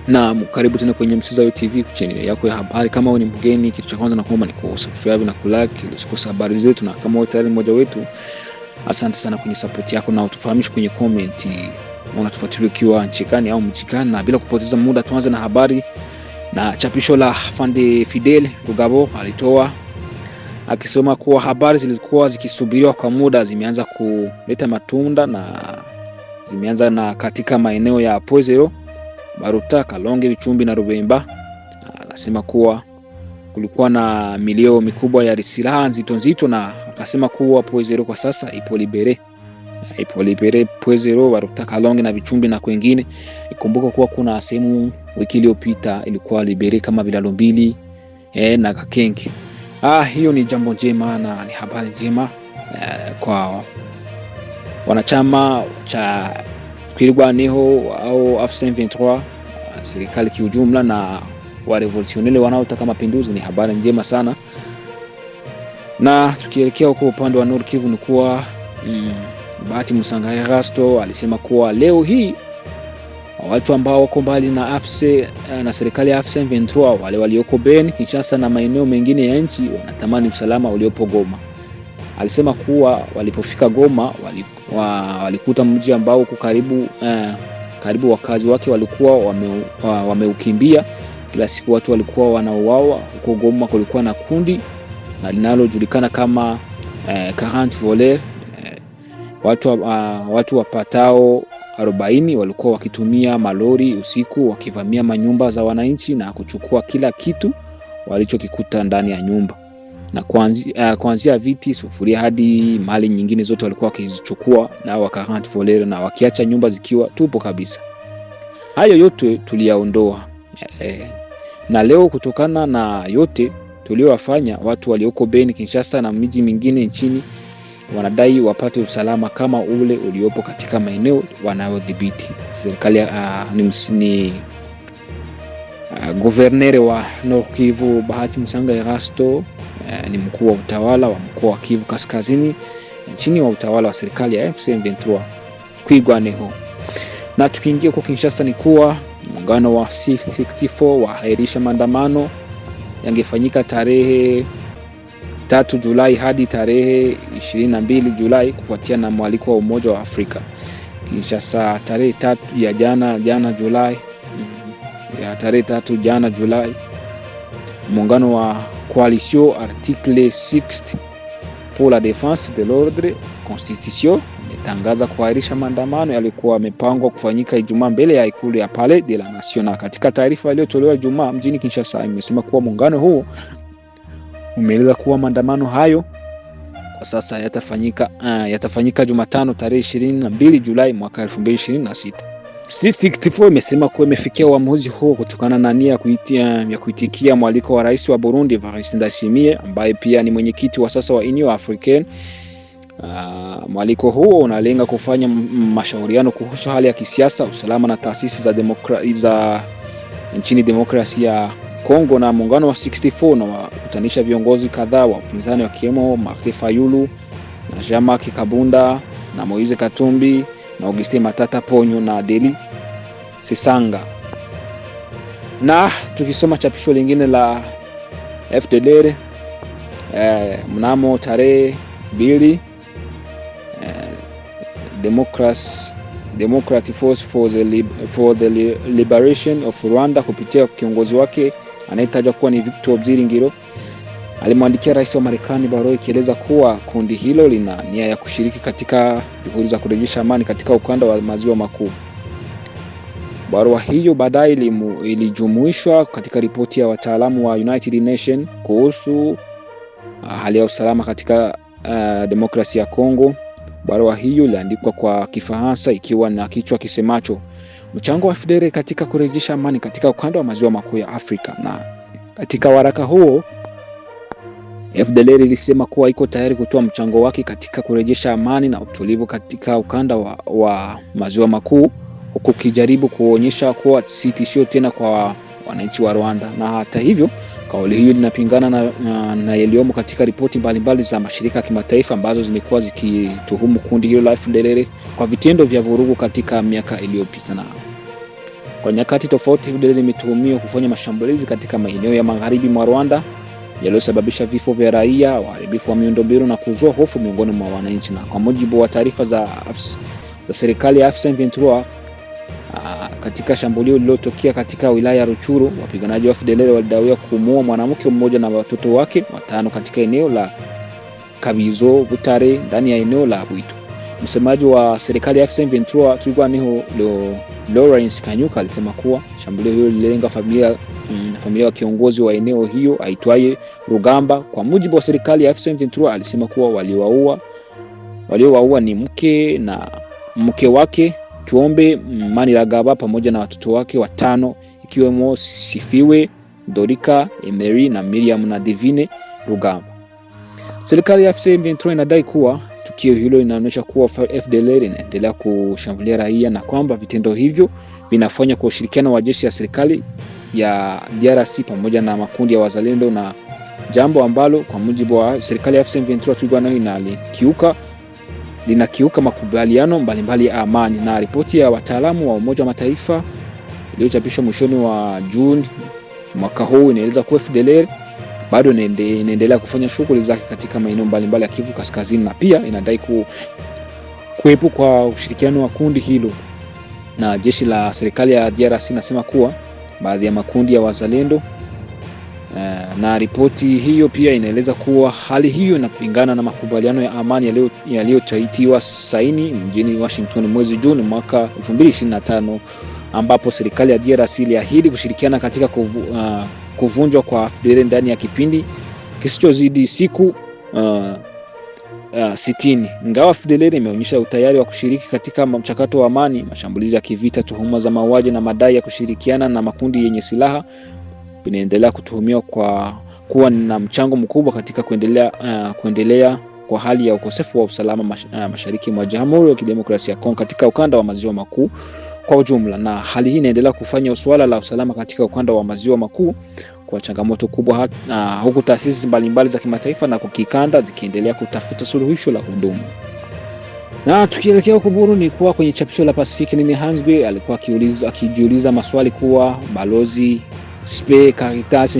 Na karibu tena kwenye Msizayo TV channel yako ya habari. Kama wewe ni mgeni, kitu cha kwanza nakuomba ni kusubscribe na kulike ili usikose habari zetu, na kama wewe tayari mmoja wetu, asante sana kwenye support yako, na utufahamishe kwenye comment unatufuatilia ukiwa nchi gani au mji gani. Na bila kupoteza muda, tuanze na habari na chapisho la Fande Fidel Rugabo alitoa akisema kuwa habari zilikuwa zikisubiriwa kwa muda zimeanza kuleta matunda, na zimeanza na katika maeneo ya Poezero, Baruta, Kalonge, Bichumbi na Rubemba. Anasema kuwa kulikuwa na milio mikubwa ya silaha nzito, na akasema kuwa Poezero kwa sasa ipo libere Poezero, Baruta, Kalonge na Bichumbi na kwingine. Ikumbuka kuwa kuna sehemu wiki iliyopita ilikuwa libere kama Bilalo mbili na Gakenge. Hiyo ni jambo njema na ni habari njema kwa wanachama cha Twirwaneho au AFC/M23, serikali kiujumla, na wa revolutionnaire wanaotaka mapinduzi. Ni habari njema sana. Na tukielekea huko upande wa Nord Kivu, ni kuwa Bahati Musangaya-Erasto alisema kuwa leo hii watu ambao wako mbali na AFC na serikali ya AFC/M23, wale walioko Beni, Kinshasa na maeneo mengine ya nchi, wanatamani usalama uliopo Goma. Alisema kuwa walipofika Goma walikuta mji ambao uko karibu wakazi wake walikuwa wameukimbia. Kila siku watu walikuwa wanauawa huko Goma. Kulikuwa na kundi na linalojulikana kama 40 voleurs, watu wapatao 40 walikuwa wakitumia malori usiku wakivamia manyumba za wananchi na kuchukua kila kitu walichokikuta ndani ya nyumba, na kuanzia viti, sufuria hadi mali nyingine zote walikuwa wakizichukua na 40 voleurs, na wakiacha nyumba zikiwa tupo kabisa. Hayo yote tuliyaondoa, na leo kutokana na yote tuliowafanya, watu walioko Beni, Kinshasa na miji mingine nchini wanadai wapate usalama kama ule uliopo katika maeneo wanayodhibiti. Serikali ni governor wa Nord Kivu Bahati Musangaya-Erasto ni mkuu wa utawala wa mkoa wa Kivu Kaskazini chini wa utawala wa serikali ya AFC/M23 Twirwaneho. Na tukiingia kwa Kinshasa, ni kuwa muungano wa C64 wahairisha maandamano yangefanyika tarehe 3 Julai hadi tarehe 22 Julai kufuatia na mwaliko wa Umoja wa Afrika. Kinshasa, tarehe 3 ya jana Julai, muungano wa Coalition Article 6 pour la défense de l'ordre et constitution umetangaza kuahirisha maandamano yalikuwa yamepangwa kufanyika Ijumaa mbele ya ikulu ya Palais de la Nation. Katika taarifa iliyotolewa Ijumaa mjini Kinshasa, imesema kuwa muungano huo umeeleza kuwa maandamano hayo kwa sasa yatafanyika Jumatano tarehe 22 Julai mwaka 2026. C64 imesema kuwa imefikia uamuzi huo kutokana na nia ya kuitikia mwaliko wa rais wa Burundi Evariste Ndayishimiye, ambaye pia ni mwenyekiti wa sasa wa Union Africaine. Mwaliko huo unalenga kufanya mashauriano kuhusu hali ya kisiasa, usalama na taasisi za nchini demokrasia ya Kongo. Na muungano wa 64 na wakutanisha viongozi kadhaa wa upinzani wakiwemo Martin Fayulu na Jean-Marc Kabunda na Moise Katumbi na Augustin Matata Ponyo na Deli Sisanga. Na tukisoma chapisho lingine la FDLR mnamo tarehe 2, Democratic Force for the Liberation of Rwanda kupitia kiongozi wake anayetajwa kuwa ni Victor Byiringiro alimwandikia rais wa Marekani barua ikieleza kuwa kundi hilo lina nia ya kushiriki katika juhudi za kurejesha amani katika ukanda wa maziwa makuu. Barua hiyo baadaye ilijumuishwa katika ripoti ya wataalamu wa United Nations kuhusu hali ya usalama katika demokrasia ya Kongo. Barua hiyo iliandikwa kwa Kifaransa ikiwa na kichwa kisemacho mchango wa FDLR katika kurejesha amani katika ukanda wa maziwa makuu ya Afrika. Na katika waraka huo FDLR ilisema kuwa iko tayari kutoa mchango wake katika kurejesha amani na utulivu katika ukanda wa maziwa makuu, huku kijaribu kuonyesha kuwa si tishio tena kwa wananchi wa Rwanda. Na hata hivyo, kauli hiyo linapingana na yaliyomo katika ripoti mbalimbali za mashirika ya kimataifa ambazo zimekuwa zikituhumu kundi hilo la FDLR kwa vitendo vya vurugu katika miaka iliyopita. Na Kwa nyakati tofauti FDLR imetuhumiwa kufanya mashambulizi katika maeneo ya magharibi mwa Rwanda yaliyosababisha vifo vya raia, uharibifu wa miundombinu na kuzua hofu miongoni mwa wananchi. Na kwa mujibu wa taarifa za serikali ya M23, katika shambulio lililotokea katika wilaya ya Ruchuru, wapiganaji wa FDLR walidaiwa kumuua mwanamke mmoja na watoto wake 5 katika eneo la Kabizo Butare ndani ya eneo la Bwitu. Msemaji wa serikali ya M23 Twigwaneho Lawrence Kanyuka alisema kuwa shambulio hilo lililenga familia ya kiongozi wa eneo hiyo aitwaye Rugamba. Kwa mujibu wa serikali ya M23 alisema kuwa waliowaua ni mke wake Tuombe Maniragaba pamoja na watoto wake 5 ikiwemo Sifiwe, Dorika, Emery na Miriam na Divine Rugamba. Serikali ya M23 inadai kuwa tukio hilo linaonyesha kuwa FDLR inaendelea kushambulia raia na kwamba vitendo hivyo vinafanywa kwa ushirikiano wa jeshi ya serikali ya DRC pamoja na makundi ya wazalendo, na jambo ambalo kwa mujibu wa serikali ya M23 Twigwaneho linakiuka makubaliano mbalimbali ya amani. Na ripoti ya wataalamu wa Umoja wa Mataifa iliyochapishwa mwishoni wa Juni mwaka huu inaeleza kuwa FDLR bado inaendelea kufanya shughuli zake katika maeneo mbalimbali ya Kivu Kaskazini, na pia inadai kuwepo kwa ushirikiano wa kundi hilo na jeshi la serikali ya DRC. Nasema kuwa baadhi ya makundi ya wazalendo na ripoti hiyo pia inaeleza kuwa hali hiyo inapingana na makubaliano ya amani yaliyotiwa saini mjini Washington mwezi Juni mwaka 2025, ambapo serikali ya DRC iliahidi kushirikiana katika kuvunjwa kwa FDLR ndani ya kipindi kisichozidi siku 60. Ingawa FDLR imeonyesha utayari wa kushiriki katika mchakato wa amani, mashambulizi ya kivita, tuhuma za mauaji na madai ya kushirikiana na makundi yenye silaha vinaendelea kutuhumiwa kwa kuwa na mchango mkubwa katika kuendelea kwa hali ya ukosefu wa usalama mashariki mwa Jamhuri ya Kidemokrasia ya Kongo katika ukanda wa Maziwa Makuu kwa ujumla. Na hali hii inaendelea kufanya swala la usalama katika ukanda wa Maziwa Makuu kwa changamoto kubwa, huku taasisi mbalimbali za kimataifa na kikanda zikiendelea kutafuta suluhisho la kudumu. Na tukielekea huko Burundi, kuwa kwenye chapisho la Pacific Nini Hansbe alikuwa akijiuliza maswali kuwa balozi Spe Caritas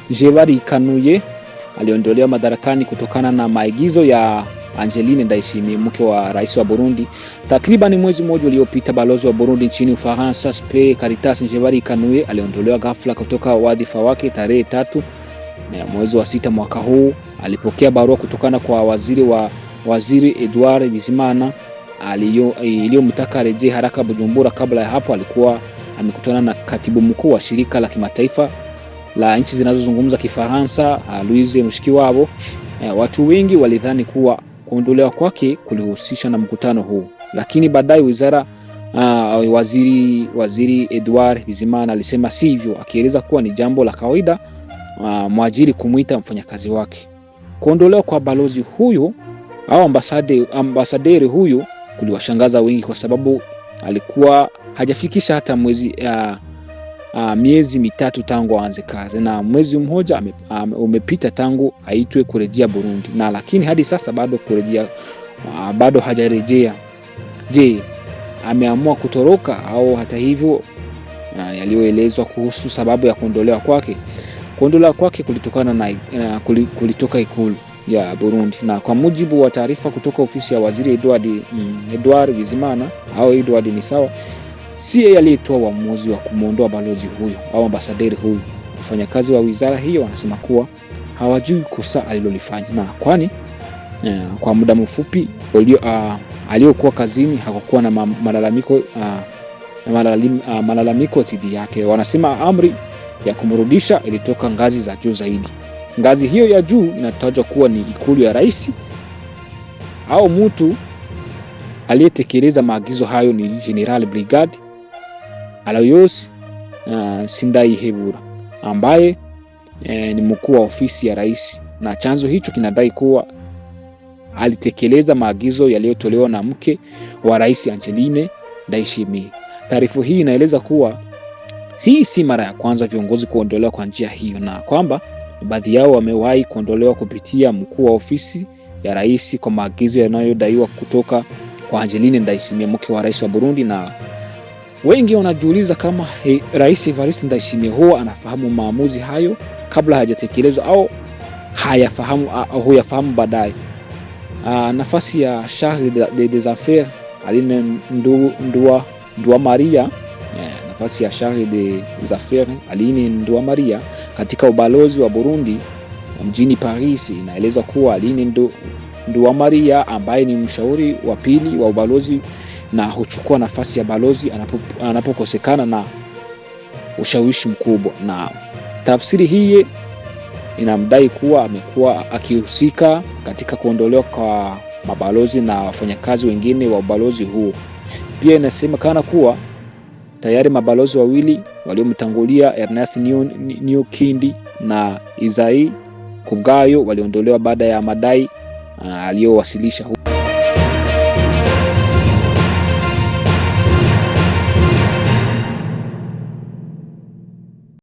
Njebarikanuye aliondolewa madarakani kutokana na maigizo ya Angeline Ndayishimiye, mke wa rais wa Burundi. Takriban mwezi mmoja uliopita, balozi wa Burundi nchini Ufaransa Spe Caritas Njebarikanuye aliondolewa ghafla kutoka wadhifa wake tarehe 3 mwezi wa 6 mwaka huu. Alipokea barua kutokana kwa waziri Edouard Bizimana iliyomtaka arejee haraka Bujumbura. Kabla ya hapo alikuwa amekutana na katibu mkuu wa shirika la kimataifa la nchi zinazozungumza Kifaransa Louise Mushikiwabo. Watu wengi walidhani kuwa kuondolewa kwake kulihusisha na mkutano huu, lakini baadaye waziri Edouard Bizimana alisema sivyo, akieleza kuwa ni jambo la kawaida mwajiri kumuita mfanyakazi wake. Kuondolewa kwa balozi huyo au ambasaderi huyo kuliwashangaza wengi kwa sababu alikuwa hajafikisha hata miezi mitatu tangu aanze kazi, na mwezi mmoja umepita tangu aitwe kurejea Burundi, na lakini hadi sasa bado hajarejea. Je, ameamua kutoroka au hata hivyo yaliyoelezwa kuhusu sababu ya kuondolewa kwake? Kuondolewa kwake kulitoka ikulu ya Burundi, na kwa mujibu wa taarifa kutoka ofisi ya waziri Edouard Bizimana au Edouard ni sawa, si yeye aliyetoa uamuzi wa kumuondoa balozi huyo au ambasaderi huyo. Wafanyakazi wa wizara hiyo wanasema kuwa hawajui kosa alilolifanya, na kwani kwa muda mfupi aliyokuwa kazini hakukuwa na malalamiko dhidi yake. Wanasema amri ya kumrudisha ilitoka ngazi za juu zaidi. Ngazi hiyo ya juu inatajwa kuwa ni ikulu ya rais, au mtu aliyetekeleza maagizo hayo ni General Brigade Aloyos Sindaihebura ambaye ni mkuu wa ofisi ya rais, na chanzo hicho kinadai kuwa alitekeleza maagizo yaliyotolewa na mke wa rais Angeline Ndayishimiye. Taarifa hii inaeleza kuwa si mara ya kwanza viongozi kuondolewa kwa njia hiyo, na kwamba baadhi yao wamewahi kuondolewa kupitia mkuu wa ofisi ya rais kwa maagizo yanayodaiwa kutoka kwa Angeline Ndayishimiye, mke wa rais wa Burundi. Na Wengi wanajiuliza kama Rais Evariste Ndayishimiye huwa anafahamu maamuzi hayo kabla hajatekelezwa au huyafahamu baadaye. Nafasi ya Charge des Affaires Aline Nduwamaria, nafasi ya Charge des Affaires Aline Nduwamaria katika ubalozi wa Burundi mjini Paris, inaelezwa kuwa Aline Nduwamaria ambaye ni mshauri wa pili wa ubalozi na huchukua nafasi ya balozi anapokosekana na ushawishi mkubwa. Na tafsiri hii inamdai kuwa amekuwa akihusika katika kuondolewa kwa mabalozi na wafanyakazi wengine wa ubalozi huo. Pia inasemekana kuwa tayari mabalozi wawili waliomtangulia, Ernest Niyokindi na Isaie Kubwayo, waliondolewa baada ya madai aliyowasilisha.